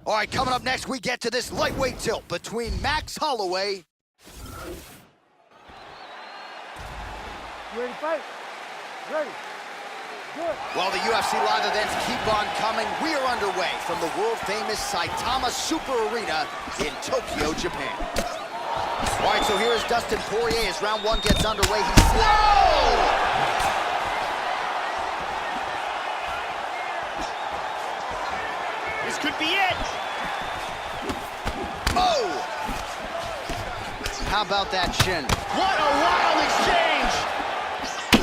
All right, coming up next, we get to this lightweight tilt between Max Holloway. You ready to fight? Ready. Good. While the UFC live events keep on coming, we are underway from the world-famous Saitama Super Arena in Tokyo, Japan. All right, so here is Dustin Poirier as round one gets underway. Whoa! This could be it. Oh! How about that shin? What a wild exchange.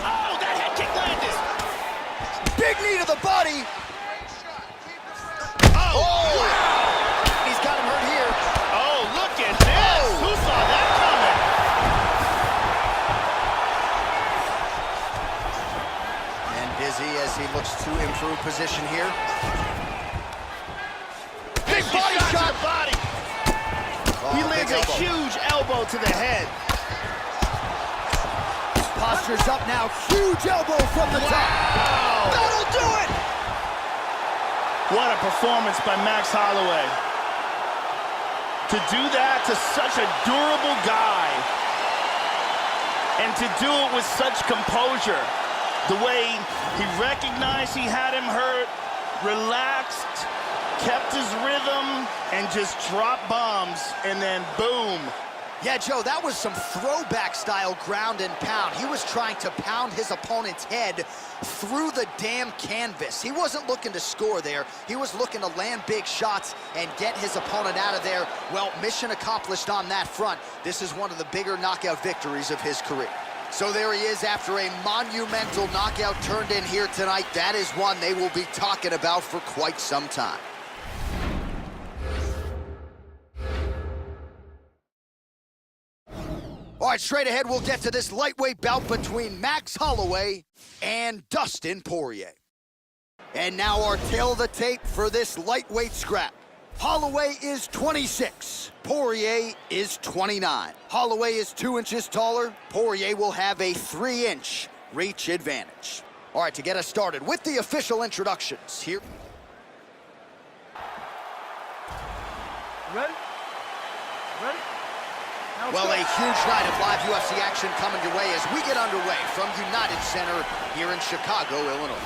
Oh, that head kick landed. Big knee to the body. Oh, Oh! wow. He's got him hurt here. Oh, look at this. Oh. Who saw that coming? And busy as he looks to improve position here. Big body shot. To the body. Oh, He lands big a elbow. huge elbow to the head. Posture's up now. Huge elbow from the top. Wow. That'll do it. What a performance by Max Holloway. To do that to such a durable guy. And to do it with such composure. The way he recognized he had him hurt, relaxed, kept his rhythm, and just dropped bombs, and then boom. Yeah, Joe, that was some throwback-style ground and pound. He was trying to pound his opponent's head through the damn canvas. He wasn't looking to score there. He was looking to land big shots and get his opponent out of there. Well, mission accomplished on that front. This is one of the bigger knockout victories of his career. So there he is after a monumental knockout turned in here tonight. That is one they will be talking about for quite some time. All right, straight ahead, we'll get to this lightweight bout between Max Holloway and Dustin Poirier. And now our tail of the tape for this lightweight scrap. Holloway is 26, Poirier is 29. Holloway is 2 inches taller. Poirier will have a 3-inch reach advantage. All right, to get us started with the official introductions here. Ready? Ready? Well, a huge night of live UFC action coming your way as we get underway from United Center here in Chicago, Illinois.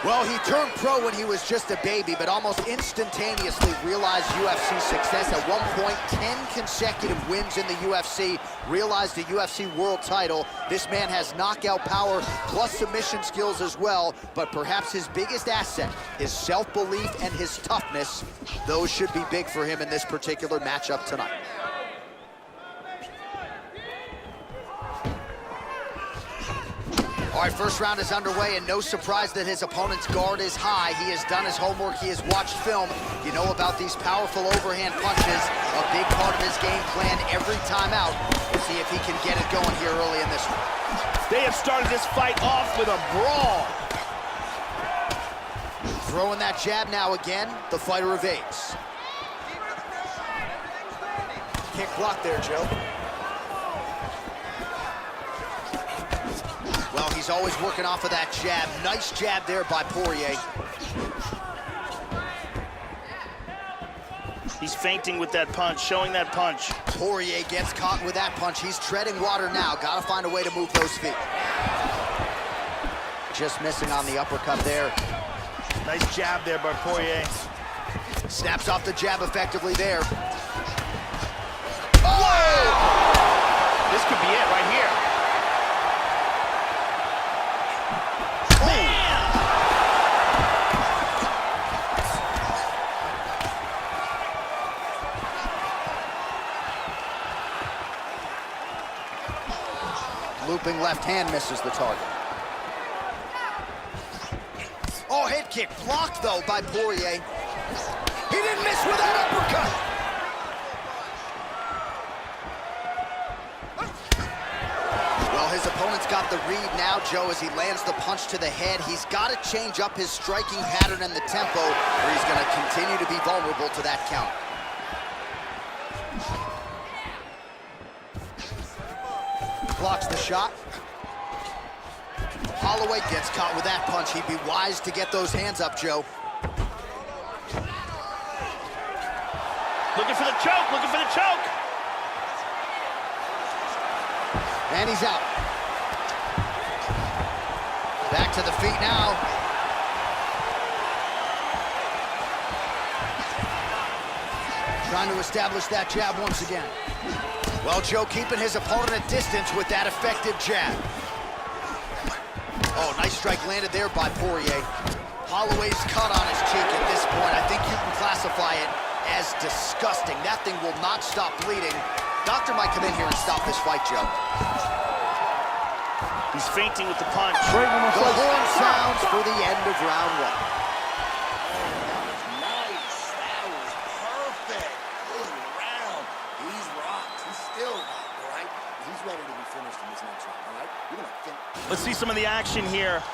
Well, he turned pro when he was just a baby, but almost instantaneously realized UFC success. At one point, 10 consecutive wins in the UFC, realized the UFC world title. This man has knockout power plus submission skills as well, but perhaps his biggest asset, his self-belief and his toughness, those should be big for him in this particular matchup tonight. All right, first round is underway, and no surprise that his opponent's guard is high. He has done his homework. He has watched film. You know about these powerful overhand punches. A big part of his game plan every time out. We'll see if he can get it going here early in this one. They have started this fight off with a brawl. Throwing that jab now again. The fighter evades. Kick block there, Joe. Well, he's always working off of that jab. Nice jab there by Poirier. He's feinting with that punch, showing that punch. Poirier gets caught with that punch. He's treading water now. Got to find a way to move those feet. Just missing on the uppercut there. Nice jab there by Poirier. Snaps off the jab effectively there. Whoa! This could be it right here. Looping left hand misses the target. Oh, head kick blocked, though, by Poirier. He didn't miss with that uppercut. Well, his opponent's got the read now, Joe, as he lands the punch to the head. He's got to change up his striking pattern and the tempo, or he's going to continue to be vulnerable to that count. Blocks the shot. Holloway gets caught with that punch. He'd be wise to get those hands up, Joe. Looking for the choke, looking for the choke. And he's out. Back to the feet now. Trying to establish that jab once again. Well, Joe keeping his opponent at distance with that effective jab. Oh, nice strike landed there by Poirier. Holloway's cut on his cheek at this point. I think you can classify it as disgusting. That thing will not stop bleeding. Doctor might come in here and stop this fight, Joe. He's feinting with the punch. The horn sounds for the end of round one. Nice. That was perfect. Good round. He's rocked. He's still rocked, all right? He's ready to be finished in this next round, all right? We're gonna finish. Let's see some of the action here.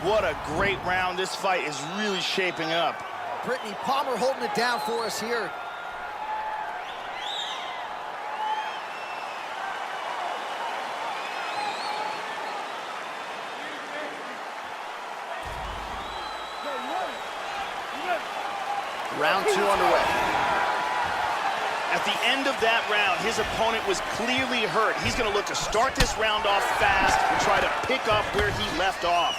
What a great round. This fight is really shaping up. Brittany Palmer holding it down for us here. Round two underway. At the end of that round, his opponent was clearly hurt. He's going to look to start this round off fast and try to pick up where he left off.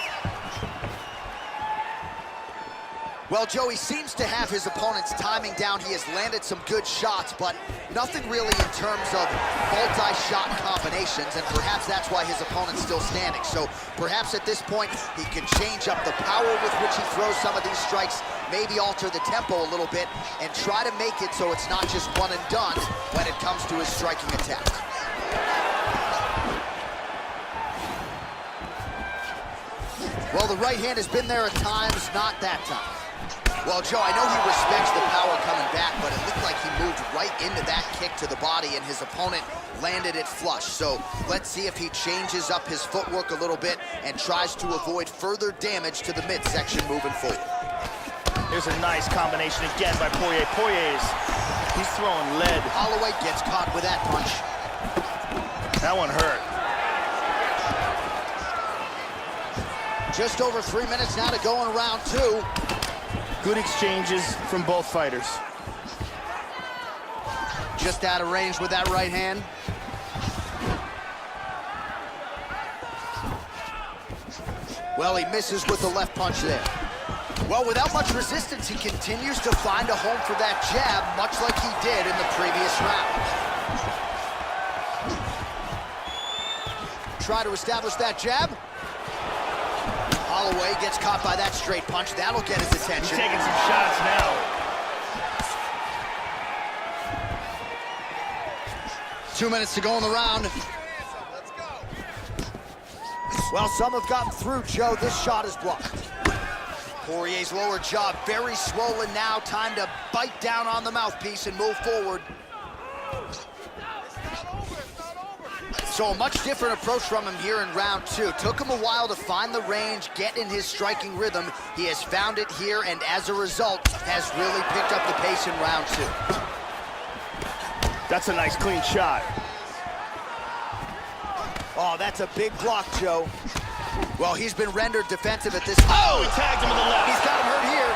Well, Joe, he seems to have his opponent's timing down. He has landed some good shots, but nothing really in terms of multi-shot combinations, and perhaps that's why his opponent's still standing. So perhaps at this point, he can change up the power with which he throws some of these strikes, maybe alter the tempo a little bit, and try to make it so it's not just one and done when it comes to his striking attack. Well, the right hand has been there at times, not that time. Well, Joe, I know he respects the power coming back, but it looked like he moved right into that kick to the body, and his opponent landed it flush. So let's see if he changes up his footwork a little bit and tries to avoid further damage to the midsection moving forward. There's a nice combination again by Poirier. He's throwing lead. Holloway gets caught with that punch. That one hurt. Just over 3 minutes now to go in round two. Good exchanges from both fighters. Just out of range with that right hand. Well, he misses with the left punch there. Well, without much resistance, he continues to find a home for that jab, much like he did in the previous round. Try to establish that jab. Holloway gets caught by that straight punch. That'll get his attention. He's taking some shots now. 2 minutes to go in the round. Well, some have gotten through, Joe. This shot is blocked. Poirier's lower jaw very swollen now. Time to bite down on the mouthpiece and move forward. So a much different approach from him here in round two. Took him a while to find the range, get in his striking rhythm. He has found it here, and as a result, has really picked up the pace in round two. That's a nice clean shot. Oh, that's a big block, Joe. Well, he's been rendered defensive at this time. Oh, he tagged him with the left. He's got him hurt here.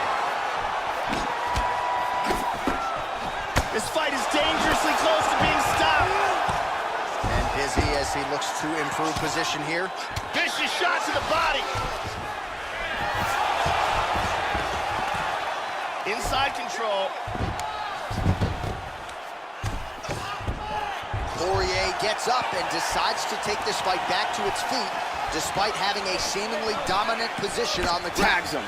This fight is dangerously close to being stopped. And busy as he looks to improve position here. Vicious shot to the body. Inside control. Poirier gets up and decides to take this fight back to its feet, despite having a seemingly dominant position on the ground. Tags him.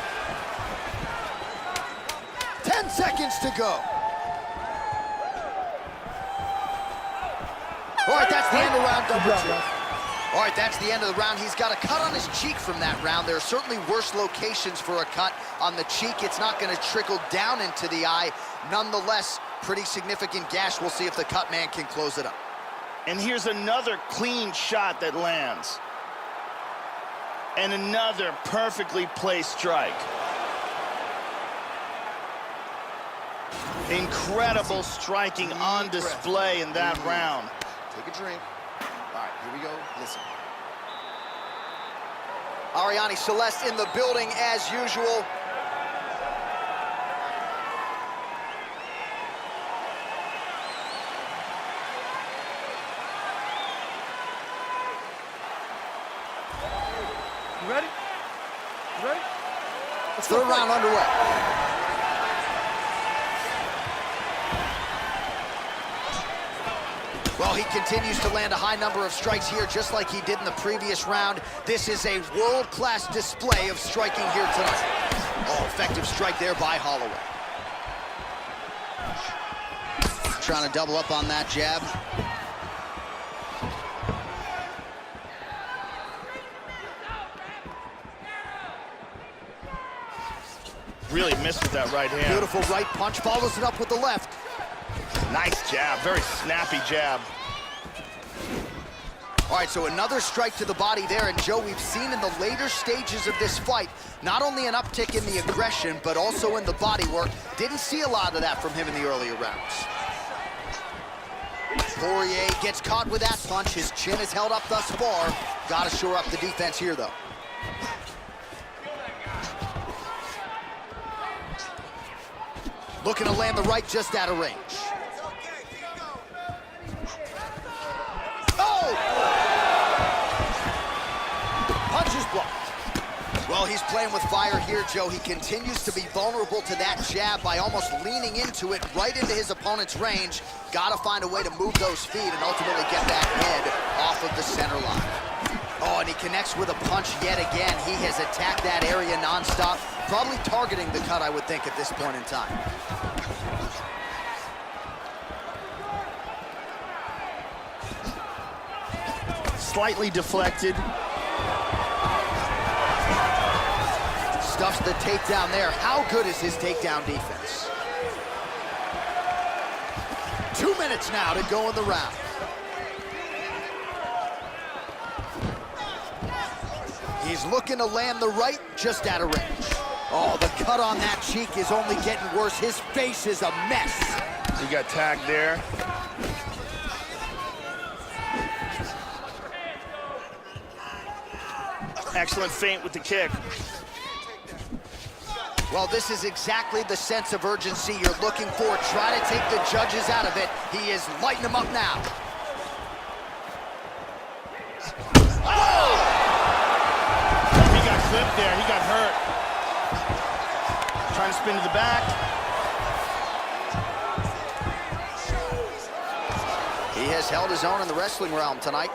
10 seconds to go. All right, that's the end of round number two. All right, that's the end of the round. He's got a cut on his cheek from that round. There are certainly worse locations for a cut on the cheek. It's not going to trickle down into the eye. Nonetheless, pretty significant gash. We'll see if the cut man can close it up. And here's another clean shot that lands. And another perfectly placed strike. Incredible striking on display in that round. Take a drink. All right, here we go. Listen. Ariane Celeste in the building as usual. You ready? You ready? Let's go. Third round underway. Well, he continues to land a high number of strikes here, just like he did in the previous round. This is a world-class display of striking here tonight. Oh, effective strike there by Holloway. Trying to double up on that jab. Really missed with that right hand. Beautiful right punch, follows it up with the left. Nice jab, very snappy jab. All right, so another strike to the body there, and Joe, we've seen in the later stages of this fight, not only an uptick in the aggression, but also in the body work. Didn't see a lot of that from him in the earlier rounds. Poirier gets caught with that punch. His chin is held up thus far. Got to shore up the defense here, though. Looking to land the right just out of range. Oh! Punch is blocked. Well, he's playing with fire here, Joe. He continues to be vulnerable to that jab by almost leaning into it right into his opponent's range. Got to find a way to move those feet and ultimately get that head off of the center line. Oh, and he connects with a punch yet again. He has attacked that area nonstop, probably targeting the cut, I would think, at this point in time. Slightly deflected. Stuffs the takedown there. How good is his takedown defense? 2 minutes now to go in the round. He's looking to land the right, just out of range. Oh, the cut on that cheek is only getting worse. His face is a mess. He got tagged there. Excellent feint with the kick. Well, this is exactly the sense of urgency you're looking for. Try to take the judges out of it. He is lighting them up now. Oh! He got clipped there. He got hurt. Trying to spin to the back. He has held his own in the wrestling realm tonight.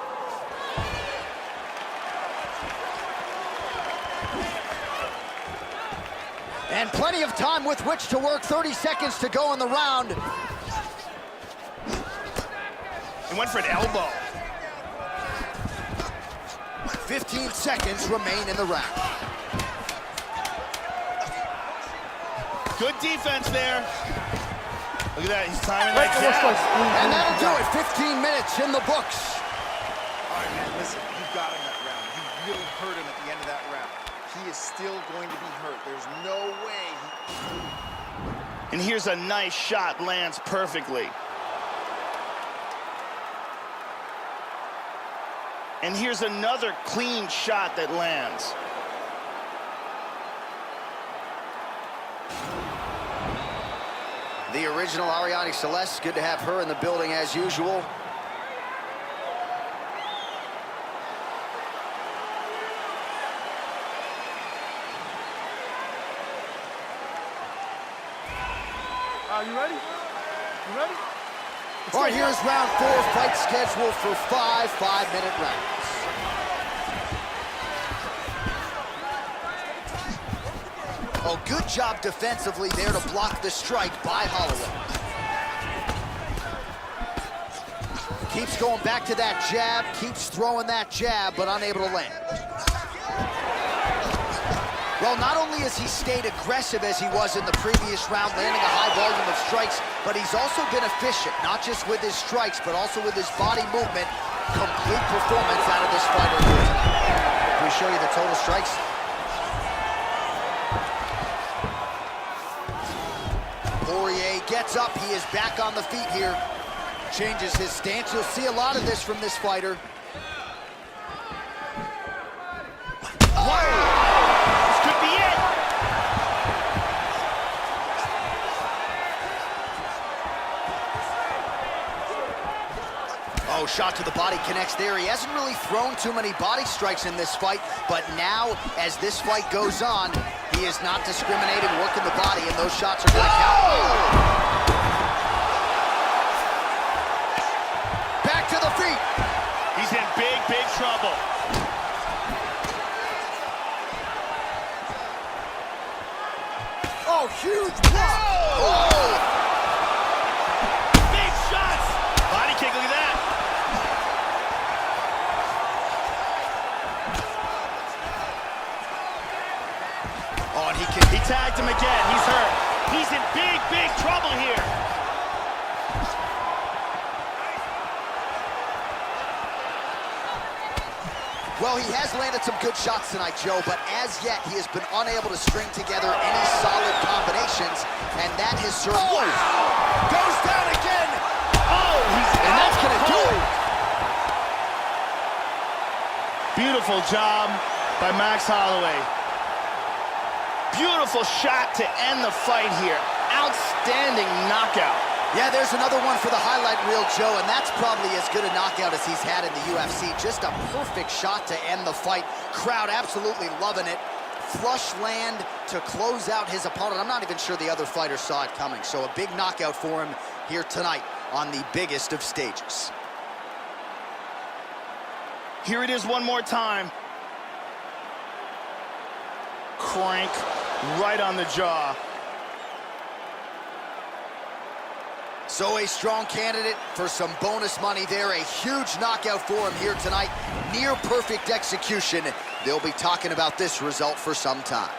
And plenty of time with which to work. 30 seconds to go in the round. He went for an elbow. 15 seconds remain in the round. Good defense there. Look at that, he's timing that jab. And that'll do it. 15 minutes in the books. All right, man, listen, you got him that round. You really hurt him at the end of that round. He is still going to be hurt. There's no way And here's a nice shot, lands perfectly. And here's another clean shot that lands. The original Ariane Celeste, good to have her in the building as usual. You ready? You ready? All right, here's round 4, fight scheduled for 5 5-minute rounds. Oh, good job defensively there to block the strike by Holloway. Keeps going back to that jab, keeps throwing that jab, but unable to land. Well, not only has he stayed aggressive as he was in the previous round, landing a high volume of strikes, but he's also been efficient, not just with his strikes, but also with his body movement. Complete performance out of this fighter here tonight. Can we show you the total strikes? Poirier gets up. He is back on the feet here. Changes his stance. You'll see a lot of this from this fighter. shot to the body connects there. He hasn't really thrown too many body strikes in this fight, but now, as this fight goes on, he is not discriminating, working the body, and those shots are going to count. Back to the feet. He's in big, big trouble. Oh, huge block. Oh! Big shots. Body kick, look at that. Oh, and He tagged him again. He's hurt. He's in big, big trouble here. Well, he has landed some good shots tonight, Joe, but as yet, he has been unable to string together any solid combinations, and that has served. Oh! Goes down again! Oh, And that's gonna do it! Beautiful job by Max Holloway. Beautiful shot to end the fight here. Outstanding knockout. Yeah, there's another one for the highlight reel, Joe, and that's probably as good a knockout as he's had in the UFC. Just a perfect shot to end the fight. Crowd absolutely loving it. Flush land to close out his opponent. I'm not even sure the other fighter saw it coming, so a big knockout for him here tonight on the biggest of stages. Here it is one more time. Crank right on the jaw. So a strong candidate for some bonus money there. A huge knockout for him here tonight. Near perfect execution. They'll be talking about this result for some time.